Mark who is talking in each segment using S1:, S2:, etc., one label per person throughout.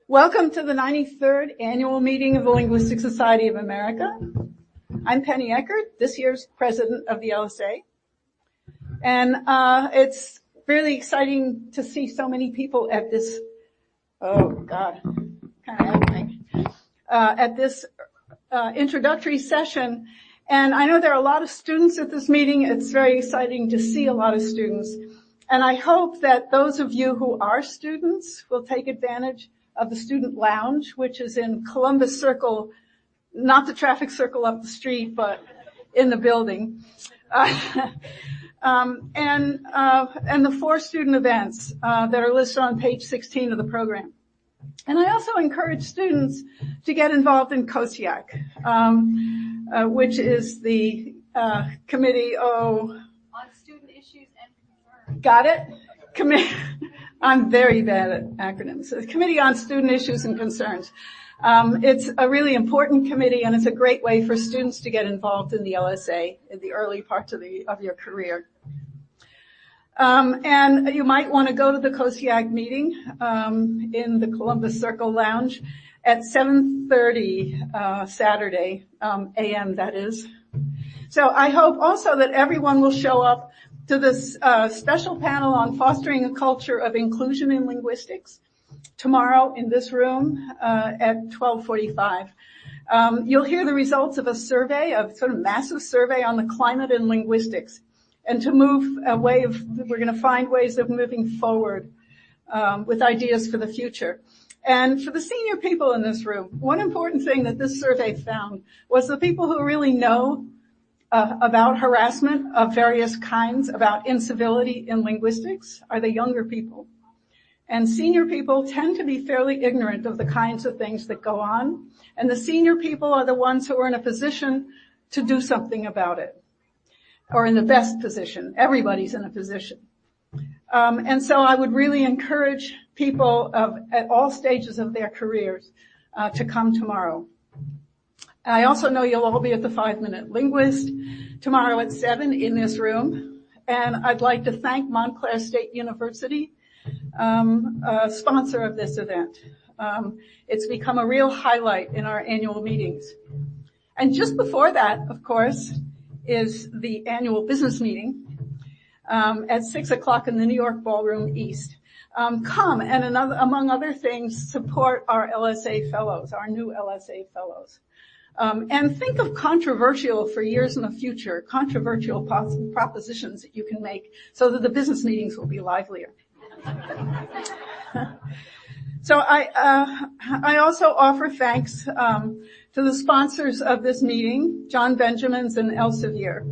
S1: Welcome to the 93rd Annual Meeting of the Linguistic Society of America. I'm Penny Eckert, this year's president of the LSA. And it's really exciting to see so many people at this, at this introductory session. And I know there are a lot of students at this meeting. It's very exciting to see a lot of students. And I hope that those of you who are students will take advantage of the student lounge, which is in Columbus Circle, not the traffic circle up the street, but in the building. And the 4 student events that are listed on page 16 of the program. And I also encourage students to get involved in COSIAC, which is the Committee on Student Issues and Concerns. Got it? I'm very bad at acronyms. The Committee on Student Issues and Concerns. It's a really important committee, and it's a great way for students to get involved in the LSA in the early parts of your career. And you might want to go to the COSIAC meeting in the Columbus Circle Lounge at 7:30 Saturday a.m. That is. So I hope also that everyone will show up to this special panel on fostering a culture of inclusion in linguistics tomorrow in this room at 12:45. You'll hear the results of a survey, a sort of massive survey on the climate in linguistics, and we're going to find ways of moving forward with ideas for the future. And for the senior people in this room, one important thing that this survey found was the people who really know about harassment of various kinds, about incivility in linguistics, are the younger people. And senior people tend to be fairly ignorant of the kinds of things that go on. And the senior people are the ones who are in a position to do something about it, or in the best position. Everybody's in a position. And so I would really encourage people at all stages of their careers to come tomorrow. I also know you'll all be at the 5-Minute Linguist tomorrow at 7 in this room. And I'd like to thank Montclair State University, sponsor of this event. It's become a real highlight in our annual meetings. And just before that, of course, is the annual business meeting at 6 o'clock in the New York Ballroom East. Come and among other things, support our LSA fellows, our new LSA fellows. And think of controversial for years in the future, controversial propositions that you can make so that the business meetings will be livelier. So I also offer thanks to the sponsors of this meeting, John Benjamins and Elsevier.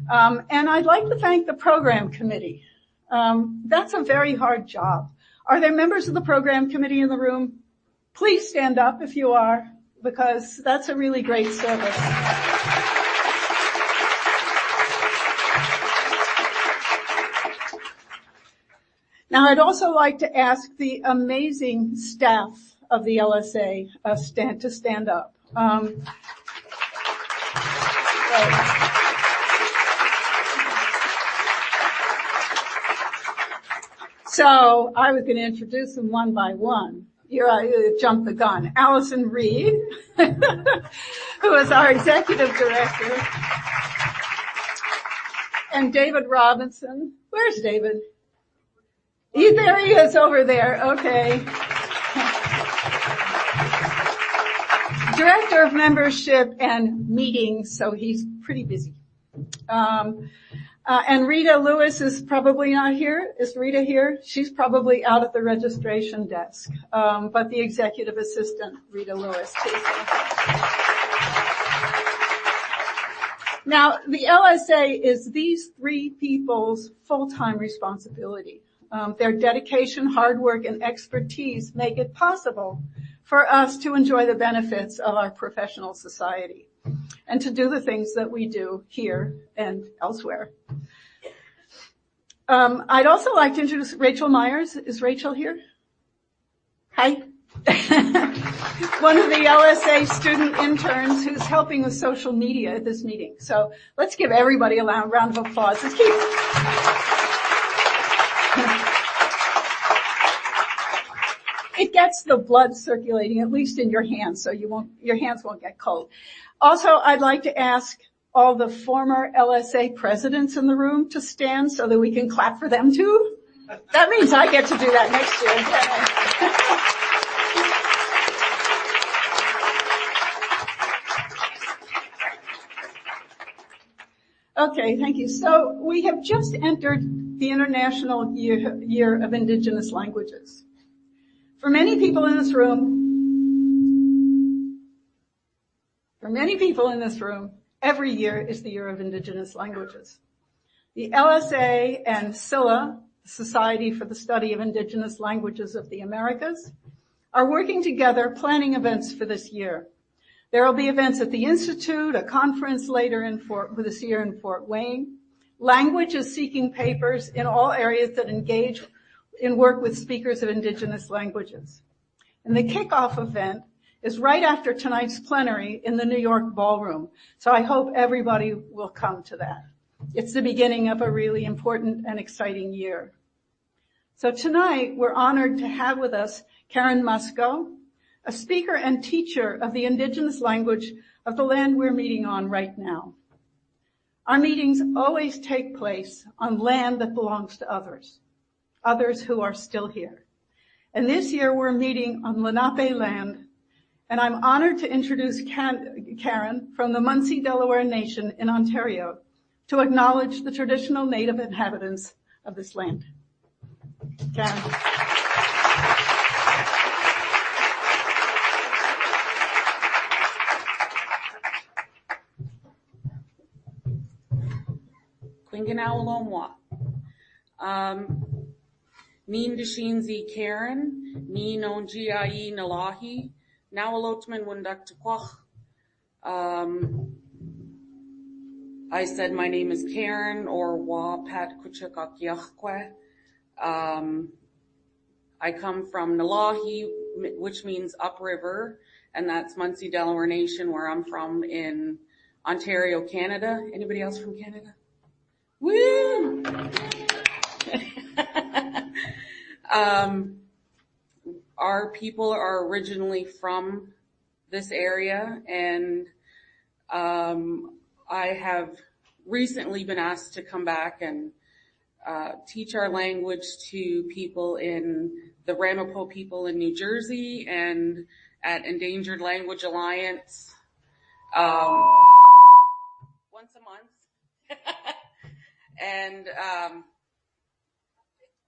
S1: And I'd like to thank the program committee. That's a very hard job. Are there members of the program committee in the room? Please stand up if you are, because that's a really great service. Now, I'd also like to ask the amazing staff of the LSA to stand up. So I was going to introduce them one by one. You jumped the gun. Allison Reed, who is our executive director, and David Robinson. Where's David? There he is over there. Okay. Director of Membership and Meetings, so he's pretty busy. And Rita Lewis is probably not here. Is Rita here? She's probably out at the registration desk. But the executive assistant, Rita Lewis, too. Now, the LSA is these 3 people's full-time responsibility. Their dedication, hard work, and expertise make it possible for us to enjoy the benefits of our professional society and to do the things that we do here and elsewhere. I'd also like to introduce Rachel Myers. Is Rachel here? Hi. One of the LSA student interns who's helping with social media at this meeting. So let's give everybody a round of applause. Let's keep. It gets the blood circulating, at least in your hands, so your hands won't get cold. Also, I'd like to ask all the former LSA presidents in the room to stand so that we can clap for them too. That means I get to do that next year. Okay, thank you. So we have just entered the International Year of Indigenous Languages. For many people in this room, every year is the Year of Indigenous Languages. The LSA and SILA, the Society for the Study of Indigenous Languages of the Americas, are working together planning events for this year. There will be events at the Institute, a conference later this year in Fort Wayne. Language is seeking papers in all areas that engage in work with speakers of Indigenous languages. And the kickoff event is right after tonight's plenary in the New York Ballroom. So I hope everybody will come to that. It's the beginning of a really important and exciting year. So tonight, we're honored to have with us Karen Musco, a speaker and teacher of the Indigenous language of the land we're meeting on right now. Our meetings always take place on land that belongs to others who are still here. And this year, we're meeting on Lenape land, and I'm honored to introduce Karen from the Munsee Delaware Nation in Ontario to acknowledge the traditional native inhabitants of this land. Karen.
S2: Kwinganawalomwa. Neen Deshinzi Karen, Neen Ongiai Nalahi, Nawalotman Wundaktakwach. I said my name is Karen or Wa Pat Kuchakakyachkwe. I come from Nalahi, which means upriver, and that's Munsee Delaware Nation, where I'm from in Ontario, Canada. Anybody else from Canada? Woo! Our people are originally from this area, and I have recently been asked to come back and teach our language to people in the Ramapo people in New Jersey and at Endangered Language Alliance once a month. And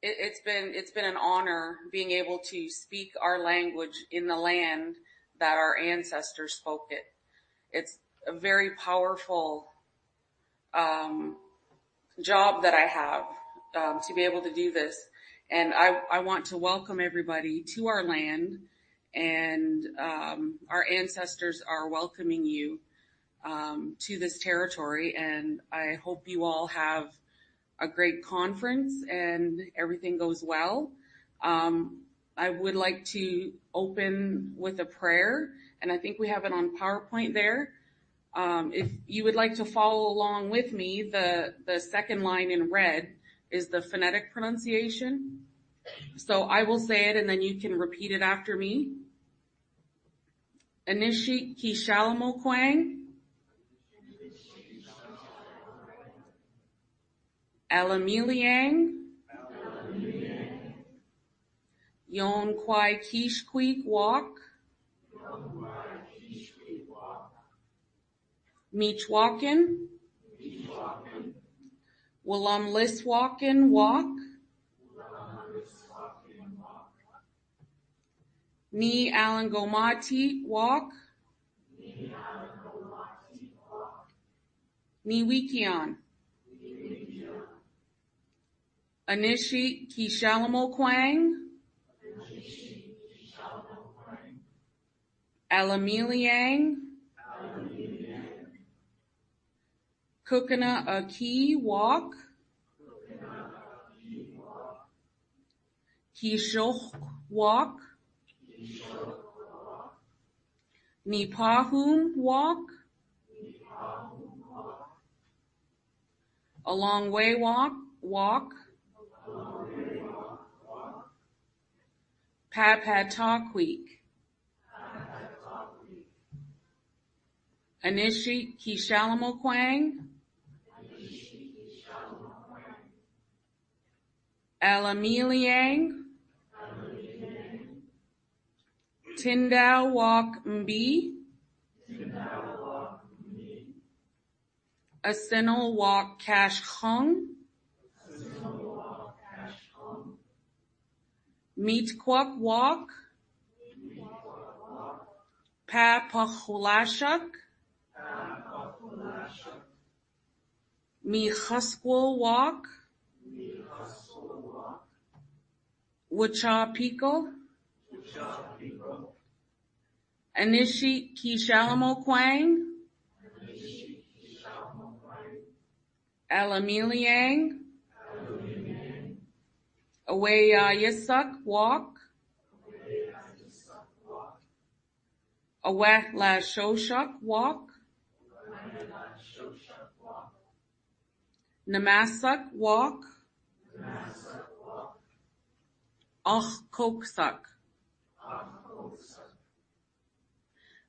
S2: it's been an honor being able to speak our language in the land that our ancestors spoke it. It's a very powerful job that I have to be able to do this. And I want to welcome everybody to our land, and our ancestors are welcoming you to this territory, and I hope you all have a great conference and everything goes well. I would like to open with a prayer, and I think we have it on PowerPoint there. If you would like to follow along with me, the second line in red is the phonetic pronunciation. So I will say it and then you can repeat it after me. Anishi ki shalamo kwang. Alamiliang. Yon kwai kish queek walk. Meechwalkin. Willum Liswalkin walk. Ni Alangomati walk. Ni Wikion. Anishi Kishalamo Kwang. Alamiliang. Kukana Aki walk. Kishoch walk. Nipahum walk. A long way walk. Papatawqueek, Anishik Kishalamoquang, Alamiliang, Tindau Wak Mbi, Asinal Wak Cash Hung, Meetquak Wak, Papahulashuk, Mihusqual Wak, Wachapiko, Anishi Kishalamoquang, Alamiliang, Awayayasuk Wak, Awatlashoshuk Wak, Namasuk Wak, Ochkoksuk,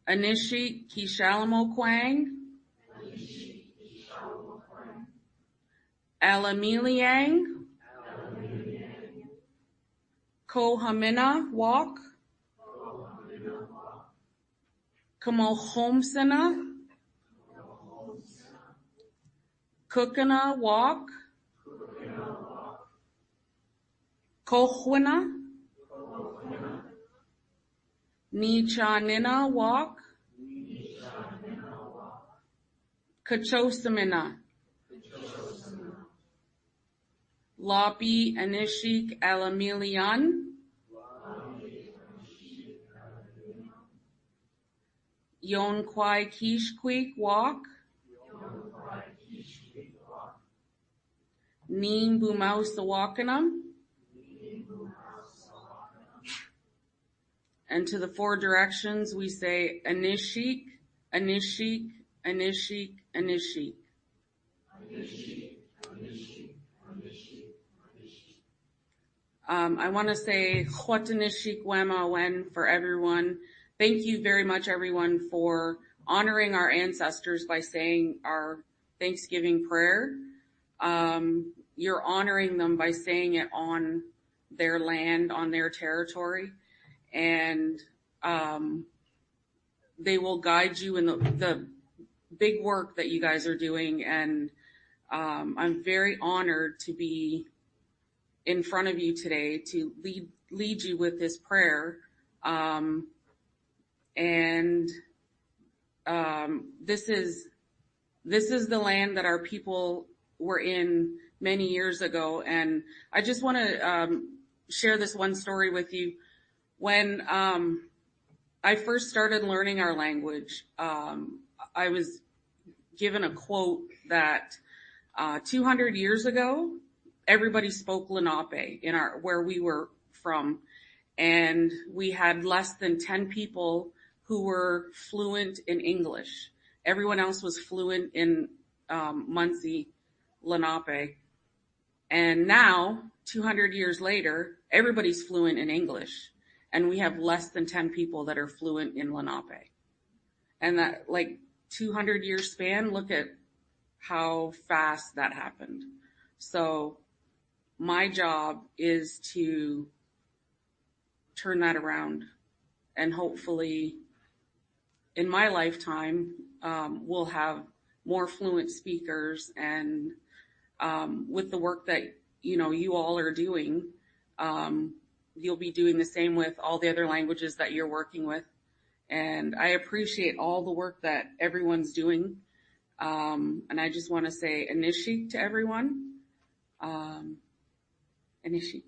S2: Anishi Kishalamoquang, Alamiliang, Kohamina Wak, Kamohomsina, Kukana Wak, Kohwina, Nichanina Wak, Kachosamina, Lopi Anishik Alamilian, Yonquai Kishqueek Wak, Neem Bumausawakanam, and to the four directions we say Anishik, Anishik, Anishik, Anishik. I want to say Chwatanishik Wema Wen for everyone. Thank you very much, everyone, for honoring our ancestors by saying our Thanksgiving prayer. You're honoring them by saying it on their land, on their territory, and they will guide you in the big work that you guys are doing. And I'm very honored to be in front of you today to lead you with this prayer. This is the land that our people were in many years ago. And I just want to share this one story with you. When I first started learning our language, I was given a quote that 200 years ago, everybody spoke Lenape in where we were from, and we had less than 10 people who were fluent in English. Everyone else was fluent in Munsee Lenape. And now, 200 years later, everybody's fluent in English, and we have less than 10 people that are fluent in Lenape. And that, 200-year span, look at how fast that happened. So my job is to turn that around, and hopefully in my lifetime, we'll have more fluent speakers, and with the work that you all are doing, you'll be doing the same with all the other languages that you're working with. And I appreciate all the work that everyone's doing. And I just want to say Anishik to everyone. Anishik.